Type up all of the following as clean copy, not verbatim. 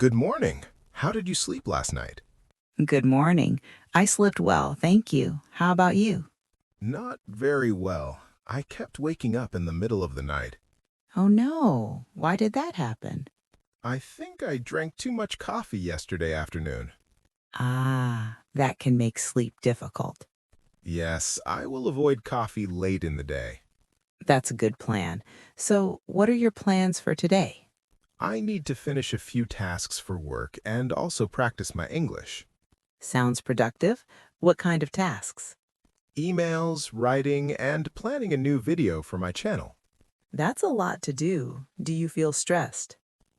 Good morning. How did you sleep last night? Good morning. I slept well, thank you. How about you? Not very well. I kept waking up in the middle of the night. Oh no, why did that happen? I think I drank too much coffee yesterday afternoon. That can make sleep difficult. Yes, I will avoid coffee late in the day. That's a good plan. So, what are your plans for today? I need to finish a few tasks for work and also practice my English. Sounds productive. What kind of tasks? Emails, writing, and planning a new video for my channel. That's a lot to do. Do you feel stressed?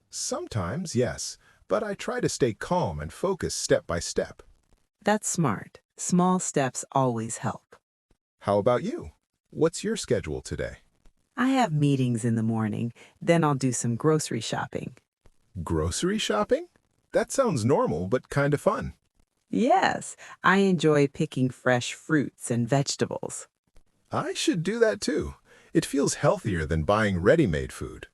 Sometimes, yes, but I try to stay calm and focus step by step. That's smart. Small steps always help. How about you? What's your schedule today? I have meetings in the morning, then I'll do some grocery shopping. Grocery shopping? That sounds normal, but kind of fun. Yes, I enjoy picking fresh fruits and vegetables. I should do that too. It feels healthier than buying ready-made food.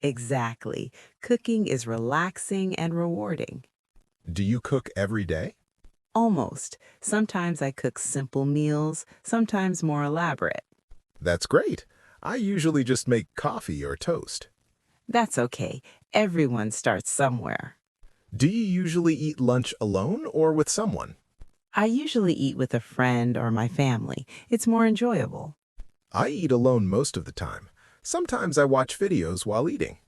Exactly. Cooking is relaxing and rewarding. Do you cook every day? Almost. Sometimes I cook simple meals, sometimes more elaborate. That's great. I usually just make coffee or toast. That's okay. Everyone starts somewhere. Do you usually eat lunch alone or with someone? I usually eat with a friend or my family. It's more enjoyable. I eat alone most of the time. Sometimes I watch videos while eating.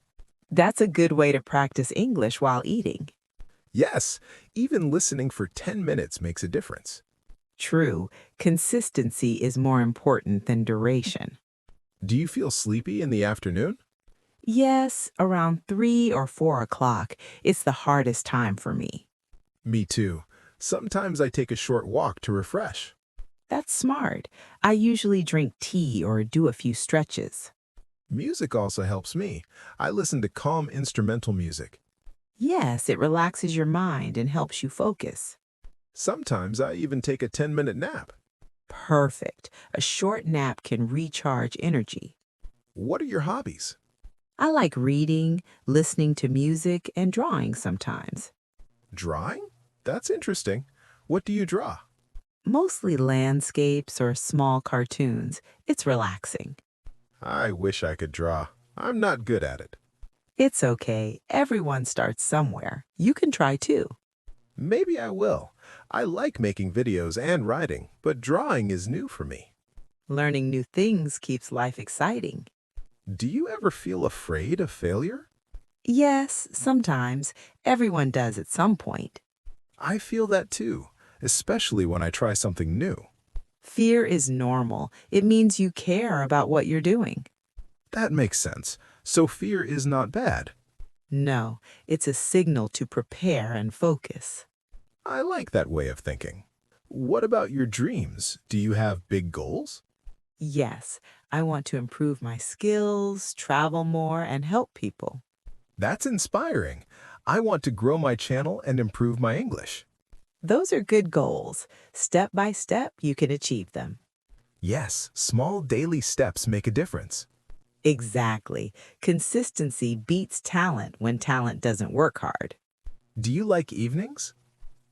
That's a good way to practice English while eating. Yes, even listening for 10 minutes makes a difference. True, consistency is more important than duration. Do you feel sleepy in the afternoon? Yes, around 3 or 4 o'clock, it's the hardest time for me. Me too. Sometimes I take a short walk to refresh. That's smart. I usually drink tea or do a few stretches. Music also helps me. I listen to calm instrumental music. Yes, it relaxes your mind and helps you focus. Sometimes I even take a 10-minute nap. Perfect. A short nap can recharge energy. What are your hobbies? I like reading, listening to music, and drawing sometimes. Drawing? That's interesting. What do you draw? Mostly landscapes or small cartoons. It's relaxing. I wish I could draw. I'm not good at it. It's okay. Everyone starts somewhere. You can try too. Maybe I will. I like making videos and writing, but drawing is new for me. Learning new things keeps life exciting. Do you ever feel afraid of failure? Yes, sometimes. Everyone does at some point. I feel that too, especially when I try something new. Fear is normal. It means you care about what you're doing. That makes sense. So fear is not bad. No, it's a signal to prepare and focus. I like that way of thinking. What about your dreams? Do you have big goals? Yes, I want to improve my skills, travel more, and help people. That's inspiring. I want to grow my channel and improve my English. Those are good goals. Step by step, you can achieve them. Yes, small daily steps make a difference. Exactly. Consistency beats talent when talent doesn't work hard. Do you like evenings?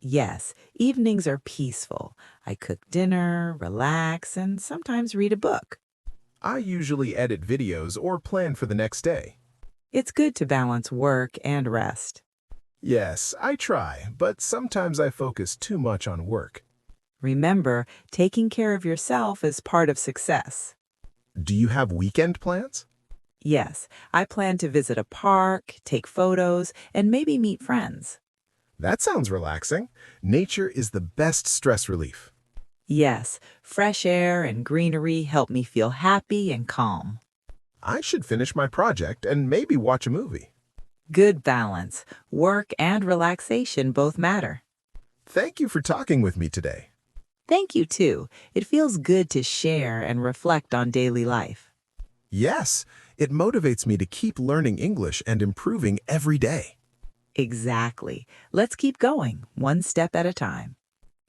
Yes, evenings are peaceful. I cook dinner, relax, and sometimes read a book. I usually edit videos or plan for the next day. It's good to balance work and rest. Yes, I try, but sometimes I focus too much on work. Remember, taking care of yourself is part of success. Do you have weekend plans? Yes, I plan to visit a park, take photos, and maybe meet friends. That sounds relaxing. Nature is the best stress relief. Yes, fresh air and greenery help me feel happy and calm. I should finish my project and maybe watch a movie. Good balance. Work and relaxation both matter. Thank you for talking with me today. Thank you, too. It feels good to share and reflect on daily life. Yes, it motivates me to keep learning English and improving every day. Exactly. Let's keep going, one step at a time.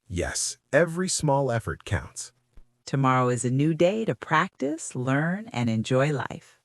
Yes, every small effort counts. Tomorrow is a new day to practice, learn, and enjoy life.